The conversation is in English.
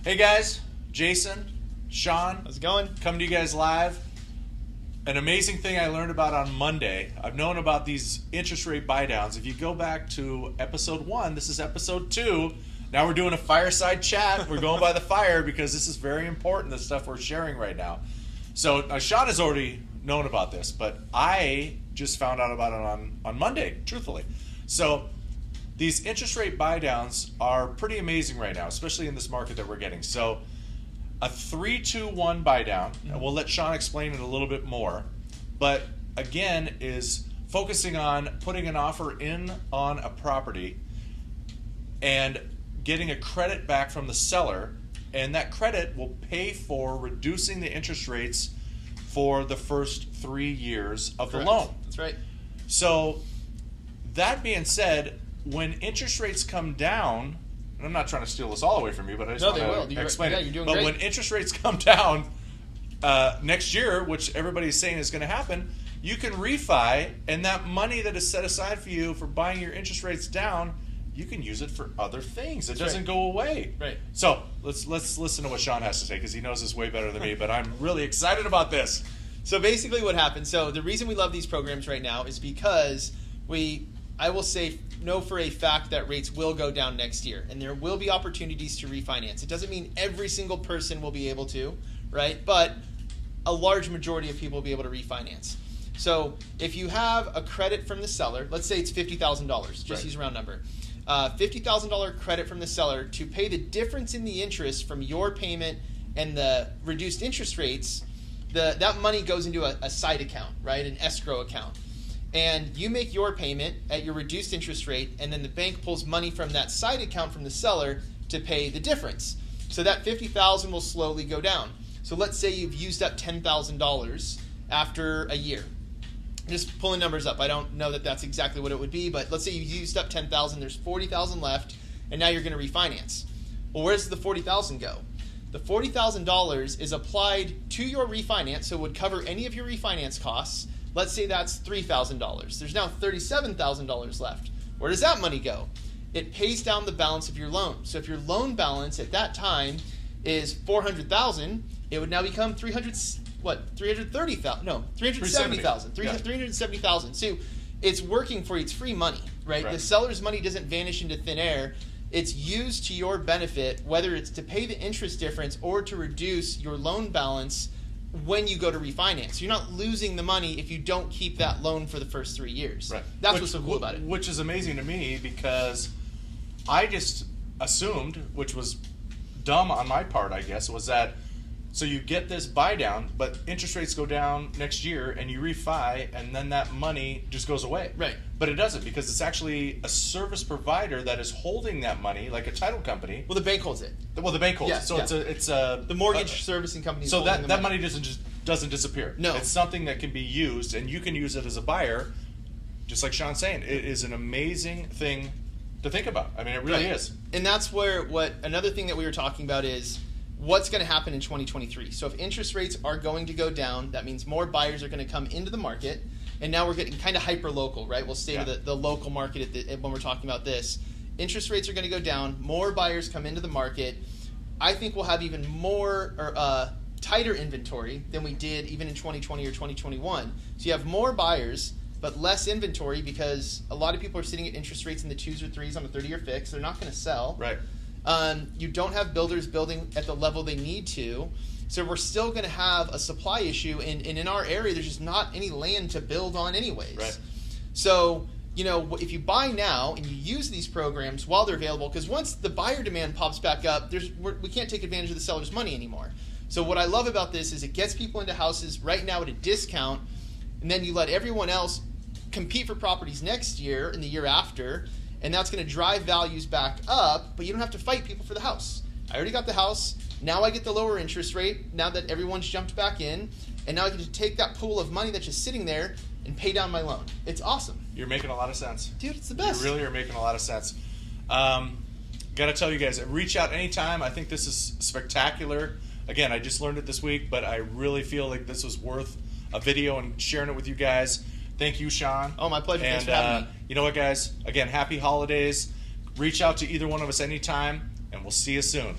Hey guys, Jason, Sean. How's it going? Coming to you guys live. An amazing thing I learned about on Monday. I've known about these interest rate buy downs. If you go back to episode 1, this is episode 2. Now we're doing a fireside chat. We're going by the fire because this is very important, the stuff we're sharing right now. So Sean has already known about this, but I just found out about it on Monday, truthfully. So these interest rate buy downs are pretty amazing right now, especially in this market that we're getting. So a 3-2-1 buy down, and we'll let Sean explain it a little bit more, but again is focusing on putting an offer in on a property and getting a credit back from the seller, and that credit will pay for reducing the interest rates for the first 3 years of Correct. the loan. That's right. So that being said, when interest rates come down, and I'm not trying to steal this all away from you, but I just want to explain it. You're doing but great. when interest rates come down next year, which everybody's saying is going to happen, you can refi, and that money that is set aside for you for buying your interest rates down, you can use it for other things. It doesn't go away. Right. So let's listen to what Sean has to say because he knows this way better than me. But I'm really excited about this. So basically, what happens? So the reason we love these programs right now is because I will say, know for a fact that rates will go down next year, and there will be opportunities to refinance. It doesn't mean every single person will be able to, right? But a large majority of people will be able to refinance. So if you have a credit from the seller, let's say it's $50,000, just use a round number. $50,000 credit from the seller to pay the difference in the interest from your payment and the reduced interest rates, that money goes into a side account, right? An escrow account. And you make your payment at your reduced interest rate, and then the bank pulls money from that side account from the seller to pay the difference. So that $50,000 will slowly go down. So let's say you've used up $10,000 after a year. Just pulling numbers up. I don't know that that's exactly what it would be, but let's say you used up $10,000, there's $40,000 left, and now you're going to refinance. Well, where does the $40,000 go? The $40,000 is applied to your refinance, so it would cover any of your refinance costs. Let's say that's $3,000. There's now $37,000 left. Where does that money go? It pays down the balance of your loan. So if your loan balance at that time is $400,000, it would now become $330,000. No, $370,000. $370,000. So it's working for you. It's free money, right? The seller's money doesn't vanish into thin air. It's used to your benefit, whether it's to pay the interest difference or to reduce your loan balance when you go to refinance. You're not losing the money if you don't keep that loan for the first 3 years. Right. That's what's so cool about it. Which is amazing to me because I just assumed, which was dumb on my part, I guess, was that so you get this buy down, but interest rates go down next year and you refi, and then that money just goes away. Right. But it doesn't, because it's actually a service provider that is holding that money, like a title company. Well, the bank holds it. Well, the bank holds it. So it's a the mortgage servicing company. So that money doesn't disappear. No. It's something that can be used, and you can use it as a buyer, just like Sean's saying. It is an amazing thing to think about. I mean, it really is. And that's where another thing that we were talking about is what's going to happen in 2023. So if interest rates are going to go down, that means more buyers are going to come into the market. And now we're getting kind of hyper-local, right? We'll stay to the local market when we're talking about this. Interest rates are going to go down. More buyers come into the market. I think we'll have even more tighter inventory than we did even in 2020 or 2021. So you have more buyers, but less inventory because a lot of people are sitting at interest rates in the 2s or 3s on a 30-year fix. They're not going to sell. Right. You don't have builders building at the level they need to. So we're still going to have a supply issue, and in our area, there's just not any land to build on anyways. Right. So, if you buy now and you use these programs while they're available, because once the buyer demand pops back up, we can't take advantage of the seller's money anymore. So what I love about this is it gets people into houses right now at a discount, and then you let everyone else compete for properties next year and the year after, and that's going to drive values back up, but you don't have to fight people for the house. I already got the house. Now I get the lower interest rate now that everyone's jumped back in, and now I get to take that pool of money that's just sitting there and pay down my loan. It's awesome. You're making a lot of sense. Dude, it's the best. You really are making a lot of sense. Got to tell you guys, reach out anytime. I think this is spectacular. Again, I just learned it this week, but I really feel like this was worth a video and sharing it with you guys. Thank you, Sean. Oh, my pleasure. And thanks for having me. You know what, guys? Again, happy holidays. Reach out to either one of us anytime, and we'll see you soon.